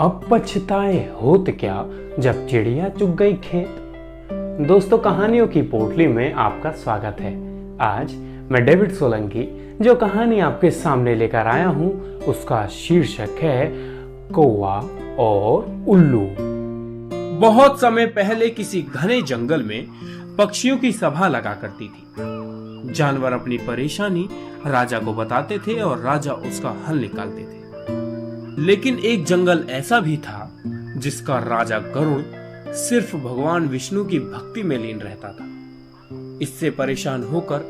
अब पछताए होत क्या जब चिड़िया चुग गई खेत। दोस्तों, कहानियों की पोटली में आपका स्वागत है। आज मैं डेविड सोलंकी जो कहानी आपके सामने लेकर आया हूं उसका शीर्षक है कौवा और उल्लू। बहुत समय पहले किसी घने जंगल में पक्षियों की सभा लगा करती थी। जानवर अपनी परेशानी राजा को बताते थे और राजा उसका हल निकालते थे। लेकिन एक जंगल ऐसा भी था जिसका राजा गरुड़ सिर्फ भगवान विष्णु की भक्ति में लीन रहता था। इससे परेशान होकर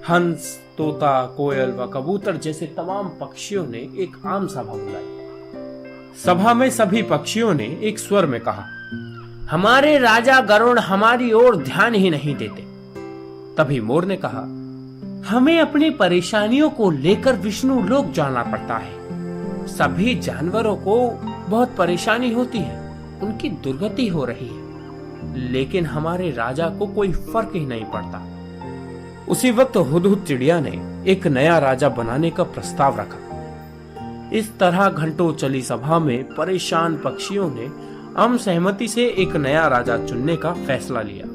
हंस, तोता, कोयल व कबूतर जैसे तमाम पक्षियों ने एक आम सभा बुलाई। सभा में सभी पक्षियों ने एक स्वर में कहा, हमारे राजा गरुड़ हमारी ओर ध्यान ही नहीं देते। तभी मोर ने कहा, हमें अपनी परेशानियों को लेकर विष्णु लोक जाना पड़ता है। सभी जानवरों को बहुत परेशानी होती है, उनकी दुर्गति हो रही है, लेकिन हमारे राजा को कोई फर्क ही नहीं पड़ता। उसी वक्त हुदहुद चिड़िया ने एक नया राजा बनाने का प्रस्ताव रखा। इस तरह घंटों चली सभा में परेशान पक्षियों ने सहमति से एक नया राजा चुनने का फैसला लिया।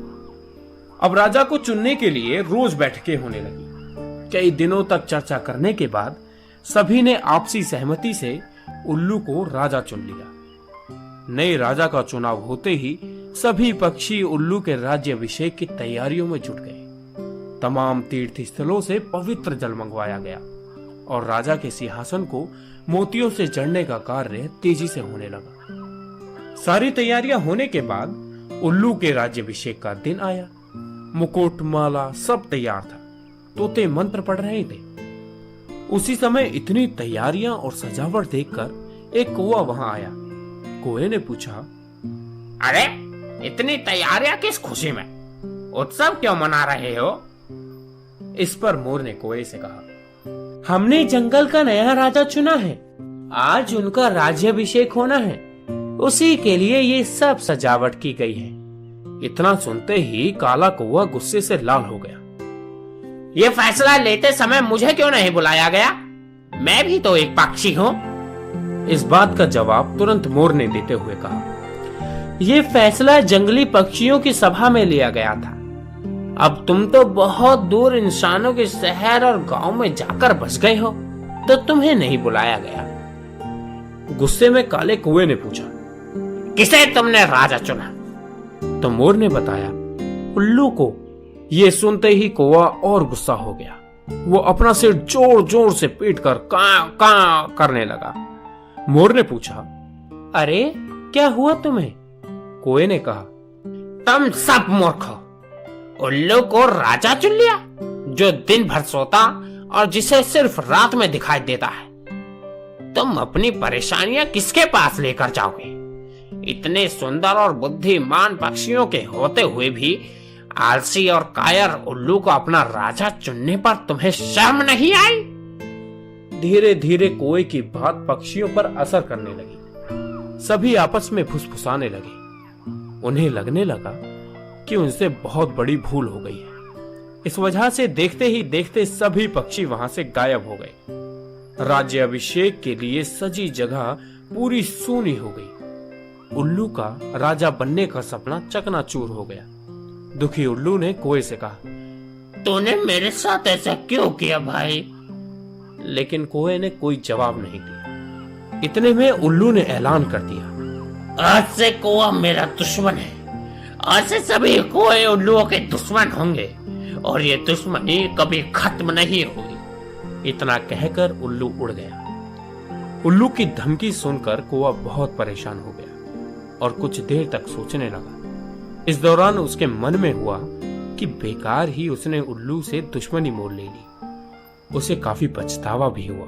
अब राजा को चुनने के लिए रोज बैठकें होने लगी। कई दिनों तक चर्चा करने के बाद सभी ने आपसी सहमति से उल्लू को राजा चुन लिया। नए राजा का चुनाव होते ही सभी पक्षी उल्लू के राज्याभिषेक की तैयारियों में जुट गए। तमाम तीर्थ स्थलों से पवित्र जल मंगवाया गया और राजा के सिंहासन को मोतियों से जड़ने का कार्य तेजी से होने लगा। सारी तैयारियां होने के बाद उल्लू के राज्याभिषेक का दिन आया। मुकुट, माला सब तैयार था। तोते मंत्र पढ़ रहे थे। उसी समय इतनी तैयारियां और सजावट देखकर एक कौवा वहां आया। कौवे ने पूछा, अरे इतनी तैयारियां किस खुशी में? उत्सव क्यों मना रहे हो? इस पर मोर ने कौवे से कहा, हमने जंगल का नया राजा चुना है। आज उनका राज्याभिषेक होना है, उसी के लिए ये सब सजावट की गई है। इतना सुनते ही काला कौवा गुस्से से लाल हो गया। ये फैसला लेते समय मुझे क्यों नहीं बुलाया गया? मैं भी तो एक पक्षी हूँ। इस बात का जवाब तुरंत मोर ने देते हुए कहा, ये फैसला जंगली पक्षियों की सभा में लिया गया था। अब तुम तो बहुत दूर इंसानों के शहर और गांव में जाकर बस गए हो, तो तुम्हें नहीं बुलाया गया। गुस्से में काले कौवे ने पूछा, किसे तुमने राजा चुना? तो मोर ने बताया, उल्लू को। ये सुनते ही कौवा और गुस्सा हो गया। वो अपना सिर जोर जोर से पीटकर कां कां करने लगा। मोर ने पूछा, अरे क्या हुआ तुम्हें? कौवे ने कहा, तुम सब मूर्ख हो। उल्लू को राजा चुन लिया जो दिन भर सोता और जिसे सिर्फ रात में दिखाई देता है। तुम अपनी परेशानियां किसके पास लेकर जाओगे? इतने सुंदर और बुद्धिमान पक्षियों के होते हुए भी आलसी और कायर उल्लू को अपना राजा चुनने पर तुम्हें शर्म नहीं आई? धीरे धीरे कौवे की बात पक्षियों पर असर करने लगी। सभी आपस में फुसफुसाने लगे। उन्हें लगने लगा कि उनसे बहुत बड़ी भूल हो गई है। इस वजह से देखते ही देखते सभी पक्षी वहां से गायब हो गए। राज्याभिषेक के लिए सजी जगह पूरी सूनी हो गई। उल्लू का राजा बनने का सपना चकनाचूर हो गया। दुखी उल्लू ने कौवे से कहा, तूने मेरे साथ ऐसा क्यों किया भाई? लेकिन कौवे ने कोई जवाब नहीं दिया। इतने में उल्लू ने ऐलान कर दिया, आज से कौवा मेरा दुश्मन है। आज से सभी कौवे उल्लुओं के दुश्मन होंगे और ये दुश्मनी कभी खत्म नहीं होगी। इतना कहकर उल्लू उड़ गया। उल्लू की धमकी सुनकर कौवा बहुत परेशान हो गया और कुछ देर तक सोचने लगा। इस दौरान उसके मन में हुआ कि बेकार ही उसने उल्लू से दुश्मनी मोल ले ली। उसे काफी पछतावा भी हुआ,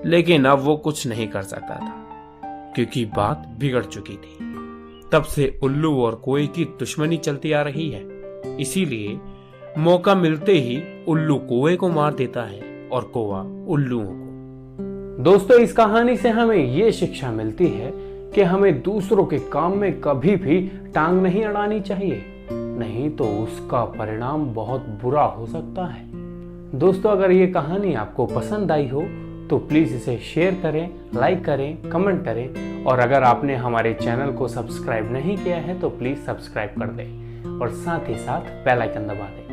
लेकिन अब वो कुछ नहीं कर सकता था क्योंकि बात बिगड़ चुकी थी। तब से उल्लू और कौवे की दुश्मनी चलती आ रही है। इसीलिए मौका मिलते ही उल्लू कौवे को मार देता है और कौवा उल्लुओं को। दोस्तों, इस कहानी से हमें ये शिक्षा मिलती है कि हमें दूसरों के काम में कभी भी टांग नहीं अड़ानी चाहिए, नहीं तो उसका परिणाम बहुत बुरा हो सकता है। दोस्तों, अगर ये कहानी आपको पसंद आई हो तो प्लीज इसे शेयर करें, लाइक करें, कमेंट करें और अगर आपने हमारे चैनल को सब्सक्राइब नहीं किया है तो प्लीज़ सब्सक्राइब कर दें और साथ ही साथ बेल आइकन दबा दें।